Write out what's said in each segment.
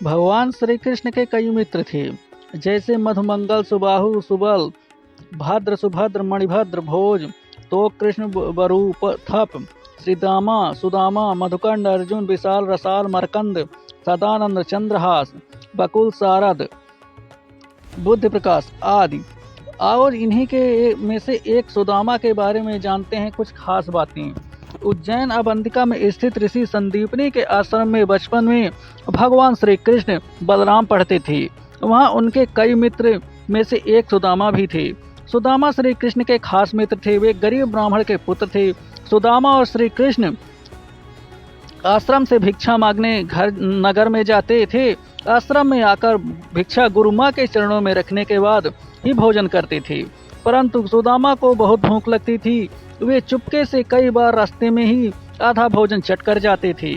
भगवान श्री कृष्ण के कई मित्र थे, जैसे मधुमंगल, सुबाहु, सुबल, भाद्र, सुभद्र, मणिभद्र, भोज, तो कृष्ण, बरूप, थप, श्रीदामा, सुदामा, मधुकंड, अर्जुन, विशाल, रसाल, मरकंद, सदानंद, चंद्रहास, बकुल, सारद, बुद्ध प्रकाश आदि। और इन्हीं के में से एक सुदामा के बारे में जानते हैं कुछ खास बातें। उज्जैन अवंतिका में स्थित ऋषि संदीपनी के आश्रम में बचपन में भगवान श्री कृष्ण बलराम पढ़ते थे। वहाँ उनके कई मित्र में से एक सुदामा भी थे। सुदामा श्री कृष्ण के खास मित्र थे। वे गरीब ब्राह्मण के पुत्र थे। सुदामा और श्री कृष्ण आश्रम से भिक्षा मांगने घर नगर में जाते थे। आश्रम में आकर भिक्षा गुरु माँ के चरणों में रखने के बाद ही भोजन करते थे। परंतु सुदामा को बहुत भूख लगती थी। वे चुपके से कई बार रास्ते में ही आधा भोजन चट कर जाते थे।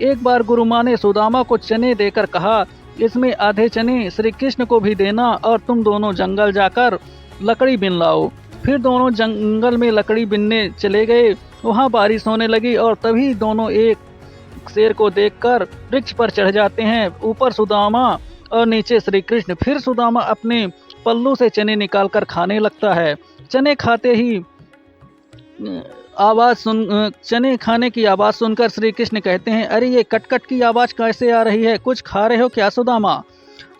एक बार गुरु माँ ने सुदामा को चने देकर कहा, इसमें आधे चने श्री कृष्ण को भी देना और तुम दोनों जंगल जाकर लकड़ी बिन लाओ। फिर दोनों जंगल में लकड़ी बिनने चले गए। वहाँ बारिश होने लगी और तभी दोनों एक शेर को देखकर वृक्ष पर चढ़ जाते हैं। ऊपर सुदामा और नीचे श्री कृष्ण। फिर सुदामा अपने पल्लू से चने निकालकर खाने लगता है। चने खाने की आवाज़ सुनकर श्री कृष्ण कहते हैं, अरे ये कटकट की आवाज़ कैसे आ रही है? कुछ खा रहे हो क्या सुदामा?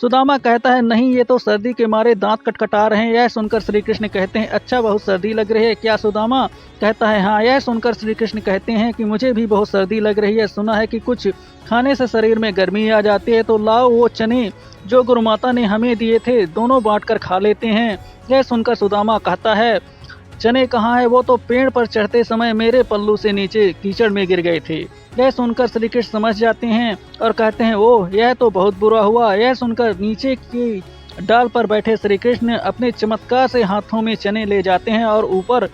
सुदामा कहता है, नहीं, ये तो सर्दी के मारे दांत कटकटा रहे हैं। यह सुनकर श्री कृष्ण कहते हैं, अच्छा, बहुत सर्दी लग रही है क्या सुदामा? कहता है, हाँ। यह सुनकर श्री कृष्ण कहते हैं कि मुझे भी बहुत सर्दी लग रही है। सुना है कि कुछ खाने से शरीर में गर्मी आ जाती है, तो लाओ वो चने जो गुरु माता ने हमें दिए थे, दोनों बांटकर खा लेते हैं। यह सुनकर सुदामा कहता है, चने कहाँ है? वो तो पेड़ पर चढ़ते समय मेरे पल्लू से नीचे कीचड़ में गिर गए थे। यह सुनकर श्री कृष्ण समझ जाते हैं और कहते हैं, ओह, यह तो बहुत बुरा हुआ। यह सुनकर नीचे की डाल पर बैठे श्री कृष्ण अपने चमत्कार से हाथों में चने ले जाते हैं और ऊपर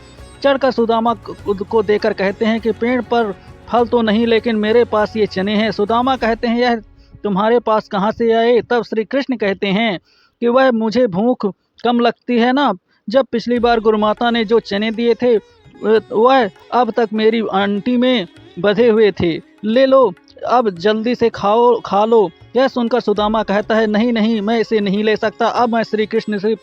चढ़कर सुदामा को देकर कहते हैं कि पेड़ पर फल तो नहीं, लेकिन मेरे पास ये चने हैं। सुदामा कहते हैं, यह तुम्हारे पास कहाँ से आए? तब श्री कृष्ण कहते हैं कि वह मुझे भूख कम लगती है ना, जब पिछली बार गुरु माता ने जो चने दिए थे वह अब तक मेरी आंटी में बधे हुए थे। ले लो, अब जल्दी से खा लो। यह सुनकर सुदामा कहता है, नहीं नहीं, मैं इसे नहीं ले सकता। अब मैं श्री कृष्ण से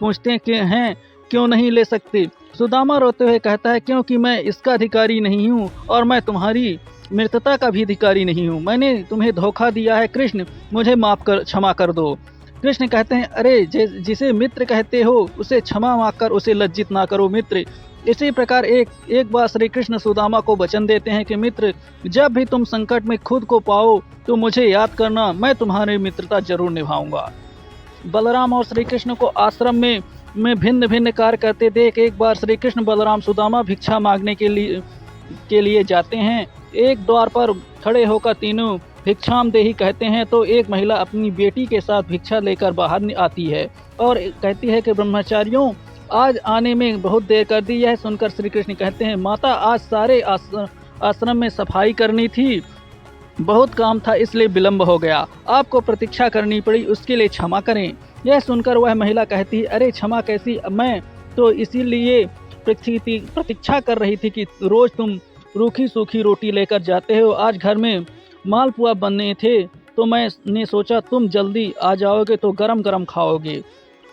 पूछते हैं, क्यों नहीं ले सकते? सुदामा रोते हुए कहता है, क्योंकि मैं इसका अधिकारी नहीं हूँ और मैं तुम्हारी मृतता का भी अधिकारी नहीं हूँ। मैंने तुम्हें धोखा दिया है कृष्ण, मुझे क्षमा कर दो। कृष्ण कहते हैं, अरे जिसे मित्र कहते हो उसे क्षमा मांगकर उसे लज्जित ना करो मित्र। इसी प्रकार एक बार श्री कृष्ण सुदामा को वचन देते हैं कि मित्र, जब भी तुम संकट में खुद को पाओ तो मुझे याद करना, मैं तुम्हारी मित्रता जरूर निभाऊंगा। बलराम और श्री कृष्ण को आश्रम में भिन्न भिन्न कार्य करते देख एक बार श्री कृष्ण, बलराम, सुदामा भिक्षा मांगने के लिए जाते हैं। एक द्वार पर खड़े होकर तीनों भिक्षाम देही कहते हैं, तो एक महिला अपनी बेटी के साथ भिक्षा लेकर बाहर आती है और कहती है कि ब्रह्मचारियों, आज आने में बहुत देर कर दी। यह सुनकर श्री कृष्ण कहते हैं, माता, आज सारे आश्रम में सफाई करनी थी, बहुत काम था, इसलिए विलंब हो गया, आपको प्रतीक्षा करनी पड़ी, उसके लिए क्षमा करें। यह सुनकर वह महिला कहती है, अरे क्षमा कैसी, मैं तो इसीलिए प्रतीक्षा कर रही थी कि रोज तुम रूखी सूखी रोटी लेकर जाते हो। आज घर में मालपुआ बनने थे तो मैंने सोचा तुम जल्दी आ जाओगे तो गरम गरम खाओगे।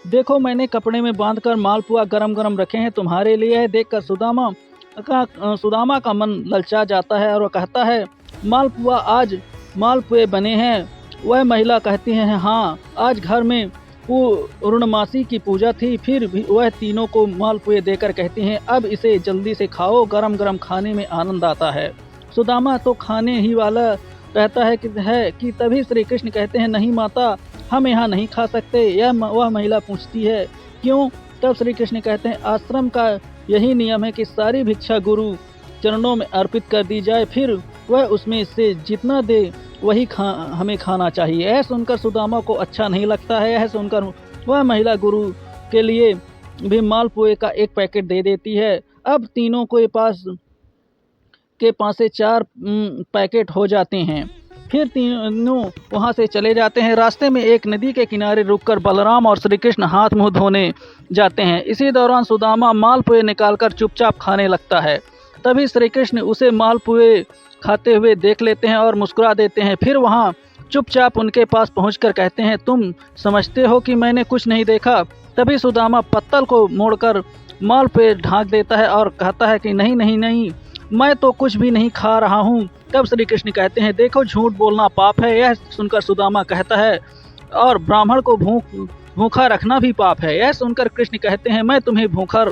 देखो, मैंने कपड़े में बांधकर मालपुआ गरम गरम रखे हैं तुम्हारे लिए है। देखकर सुदामा का मन ललचा जाता है और वह कहता है, मालपुआ, आज मालपुए बने हैं? वह महिला कहती है, हाँ, आज घर में पूर्णमासी की पूजा थी। फिर भी वह तीनों को मालपुए देकर कहती हैं, अब इसे जल्दी से खाओ, गरम गरम खाने में आनंद आता है। सुदामा तो खाने ही वाला रहता है कि तभी श्री कृष्ण कहते हैं, नहीं माता, हम यहाँ नहीं खा सकते। वह महिला पूछती है, क्यों? तब श्री कृष्ण कहते हैं, आश्रम का यही नियम है कि सारी भिक्षा गुरु चरणों में अर्पित कर दी जाए, फिर वह उसमें से जितना दे वही हमें खाना चाहिए। यह सुनकर सुदामा को अच्छा नहीं लगता है। यह सुनकर वह महिला गुरु के लिए भी मालपुए का एक पैकेट दे देती है। अब तीनों के पास से 4 पैकेट हो जाते हैं। फिर तीनों वहां से चले जाते हैं। रास्ते में एक नदी के किनारे रुककर बलराम और श्री कृष्ण हाथ मुंह धोने जाते हैं। इसी दौरान सुदामा मालपुए निकालकर चुपचाप खाने लगता है। तभी श्री कृष्ण उसे मालपुए खाते हुए देख लेते हैं और मुस्कुरा देते हैं। फिर वहां चुपचाप उनके पास पहुंचकर कहते हैं, तुम समझते हो कि मैंने कुछ नहीं देखा। तभी सुदामा पत्तल को मोड़कर माल पे ढांक देता है और कहता है कि नहीं नहीं नहीं, मैं तो कुछ भी नहीं खा रहा हूँ। तब श्री कृष्ण कहते हैं, देखो झूठ बोलना पाप है। यह सुनकर सुदामा कहता है, और ब्राह्मण को भूखा रखना भी पाप है। यह सुनकर कृष्ण कहते हैं, मैं तुम्हें भूखा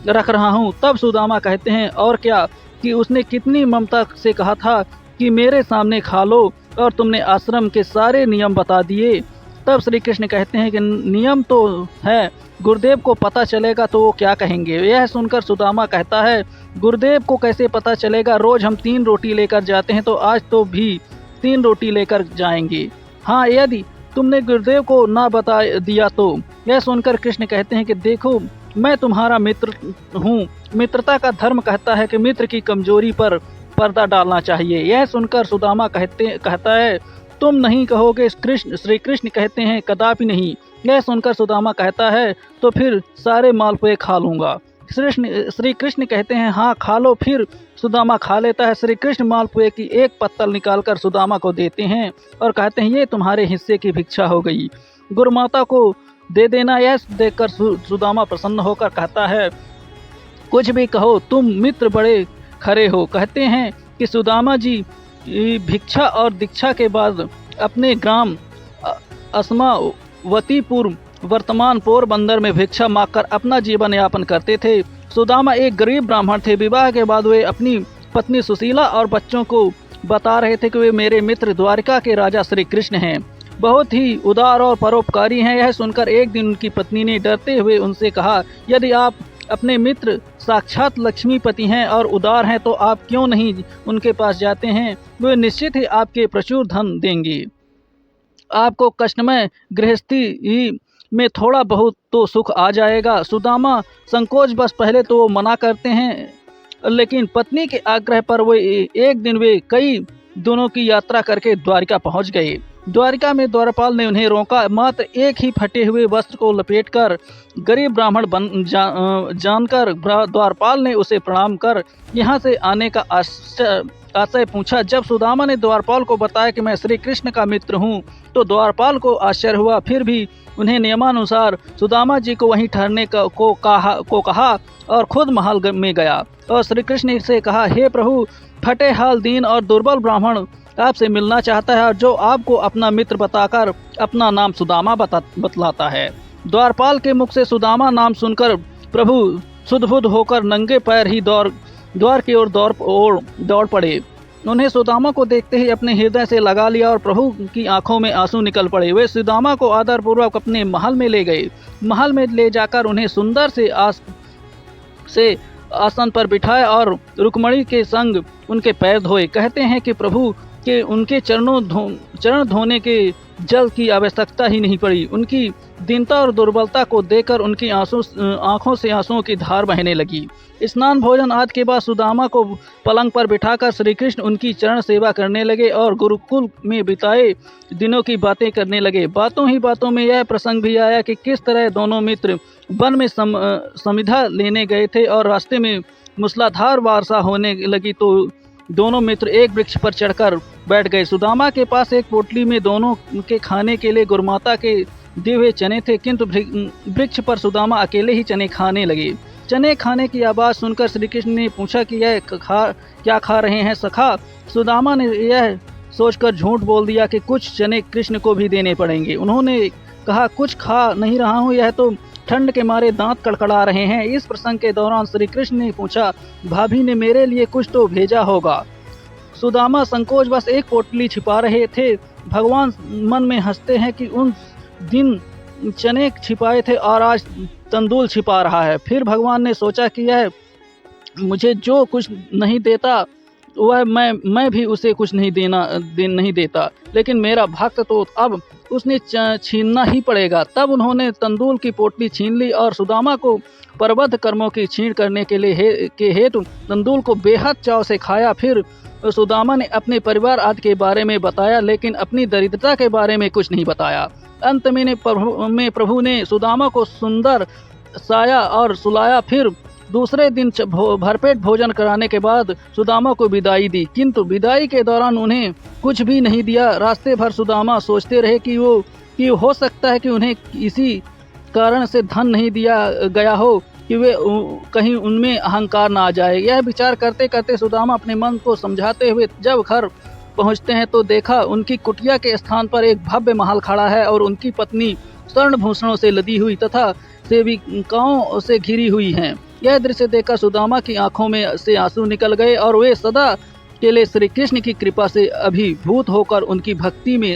रख रहा हूँ। तब सुदामा कहते हैं, और क्या, कि उसने कितनी ममता से कहा था कि मेरे सामने खा लो, और तुमने आश्रम के सारे नियम बता दिए। तब श्री कृष्ण कहते हैं कि नियम तो है, गुरुदेव को पता चलेगा तो वो क्या कहेंगे। यह सुनकर सुदामा कहता है, गुरुदेव को कैसे पता चलेगा, रोज हम 3 रोटी लेकर जाते हैं, तो आज तो भी 3 रोटी लेकर जाएंगे। हाँ, यदि तुमने गुरुदेव को ना बता दिया तो। यह सुनकर कृष्ण कहते हैं कि देखो, मैं तुम्हारा मित्र हूँ। मित्रता का धर्म कहता है कि मित्र की कमजोरी पर पर्दा डालना चाहिए। यह सुनकर सुदामा कहता है, तुम नहीं कहोगे। श्री कृष्ण कहते हैं, कदापि नहीं। यह सुनकर सुदामा कहता है, तो फिर सारे मालपुए खा लूँगा। श्री कृष्ण कहते हैं, हाँ खा लो। फिर सुदामा खा लेता है। श्री कृष्ण मालपुए की एक पत्तल निकालकर सुदामा को देते हैं और कहते हैं, ये तुम्हारे हिस्से की भिक्षा हो गई, गुरुमाता को दे देना। यह देखकर सुदामा प्रसन्न होकर कहता है, कुछ भी कहो, तुम मित्र बड़े खरे हो। कहते हैं कि सुदामा जी भिक्षा और दीक्षा के बाद अपने ग्राम अस्मावतीपुर वर्तमान पोरबंदर में भिक्षा मांगकर अपना जीवन यापन करते थे। सुदामा एक गरीब ब्राह्मण थे। विवाह के बाद वे अपनी पत्नी सुशीला और बच्चों को बता रहे थे कि वे मेरे मित्र द्वारिका के राजा श्री कृष्ण हैं, बहुत ही उदार और परोपकारी हैं। यह सुनकर एक दिन उनकी पत्नी ने डरते हुए उनसे कहा, यदि आप अपने मित्र साक्षात लक्ष्मीपति हैं और उदार हैं तो आप क्यों नहीं उनके पास जाते हैं, वे निश्चित ही आपके प्रचुर धन देंगे। आपको कष्टमय गृहस्थी में थोड़ा बहुत तो सुख आ जाएगा। सुदामा संकोच बस पहले तो वो मना करते हैं, लेकिन पत्नी के आग्रह पर एक दिन वे कई दिनों की यात्रा करके द्वारिका पहुंच गए। द्वारिका में द्वारपाल ने उन्हें रोका। मात्र एक ही फटे हुए वस्त्र को लपेटकर गरीब ब्राह्मण जानकर द्वारपाल ने उसे प्रणाम कर यहाँ से आने का आशय पूछा। जब सुदामा ने द्वारपाल को बताया कि मैं श्री कृष्ण का मित्र हूँ, तो द्वारपाल को आश्चर्य हुआ। फिर भी उन्हें नियमानुसार सुदामा जी को वहीं ठहरने को कहा और खुद महल में गया और श्री कृष्ण से कहा, हे प्रभु, फटे हाल दीन और दुर्बल ब्राह्मण आपसे मिलना चाहता है और जो आपको अपना मित्र बताकर अपना नाम सुदामा बतलाता है। द्वारपाल के मुख से सुदामा नाम सुनकर प्रभु सुध-बुध होकर नंगे पैर ही द्वार की ओर दौड़ पड़े। उन्हें सुदामा को देखते ही अपने हृदय से लगा लिया और प्रभु की आंखों में आंसू निकल पड़े। वे सुदामा को आदरपूर्वक अपने महल में ले गए। महल में ले जाकर उन्हें सुंदर से आसन पर बिठाया और रुक्मणी के संग उनके पैर धोए। कहते हैं कि प्रभु के उनके चरण धोने के जल की आवश्यकता ही नहीं पड़ी। उनकी दीनता और दुर्बलता को देखकर उनकी आंखों से आंसुओं की धार बहने लगी। स्नान भोजन आदि के बाद सुदामा को पलंग पर बिठाकर श्री कृष्ण उनकी चरण सेवा करने लगे और गुरुकुल में बिताए दिनों की बातें करने लगे। बातों ही बातों में यह प्रसंग भी आया कि किस तरह दोनों मित्र वन में समिधा लेने गए थे और रास्ते में मूसलाधार वर्षा होने लगी तो दोनों मित्र एक वृक्ष पर चढ़कर बैठ गए। सुदामा के पास एक पोटली में दोनों के खाने के लिए गुरुमाता के दिए हुए चने थे, किंतु वृक्ष पर सुदामा अकेले ही चने खाने लगे। चने खाने की आवाज़ सुनकर श्री कृष्ण ने पूछा कि यह क्या खा रहे हैं सखा। सुदामा ने यह सोचकर झूठ बोल दिया कि कुछ चने कृष्ण को भी देने पड़ेंगे। उन्होंने कहा, कुछ खा नहीं रहा हूँ, यह तो ठंड के मारे दांत कड़कड़ा रहे हैं। इस प्रसंग के दौरान श्री कृष्ण ने पूछा, भाभी ने मेरे लिए कुछ तो भेजा होगा। सुदामा संकोच बस एक पोटली छिपा रहे थे। भगवान मन में हंसते हैं कि उन दिन चने छिपाए थे और आज तंदूल छिपा रहा है। फिर भगवान ने सोचा कि यह मुझे जो कुछ नहीं देता वह मैं भी उसे कुछ नहीं देता, लेकिन मेरा भक्त तो अब उसने छीनना ही पड़ेगा। तब उन्होंने तंदूल की पोटली छीन ली और सुदामा को परबद्ध कर्मों की छीण करने के हेतु तंदूल को बेहद चाव से खाया। फिर सुदामा ने अपने परिवार आदि के बारे में बताया, लेकिन अपनी दरिद्रता के बारे में कुछ नहीं बताया। अंत में प्रभु ने सुदामा को सुंदर साया और सुलाया। फिर दूसरे दिन भरपेट भोजन कराने के बाद सुदामा को विदाई दी, किंतु विदाई के दौरान उन्हें कुछ भी नहीं दिया। रास्ते भर सुदामा सोचते रहे कि हो सकता है कि उन्हें इसी कारण से धन नहीं दिया गया हो कि वे कहीं उनमें अहंकार ना आ जाए। यह विचार करते करते सुदामा अपने मन को समझाते हुए जब घर पहुंचते हैं तो देखा उनकी कुटिया के स्थान पर एक भव्य महल खड़ा है और उनकी पत्नी स्वर्ण भूषणों से लदी हुई तथा सेविकाओं से घिरी हुई हैं। यह दृश्य देखकर सुदामा की आंखों में से आंसू निकल गए और वे सदा के लिए श्री कृष्ण की कृपा से अभिभूत होकर उनकी भक्ति में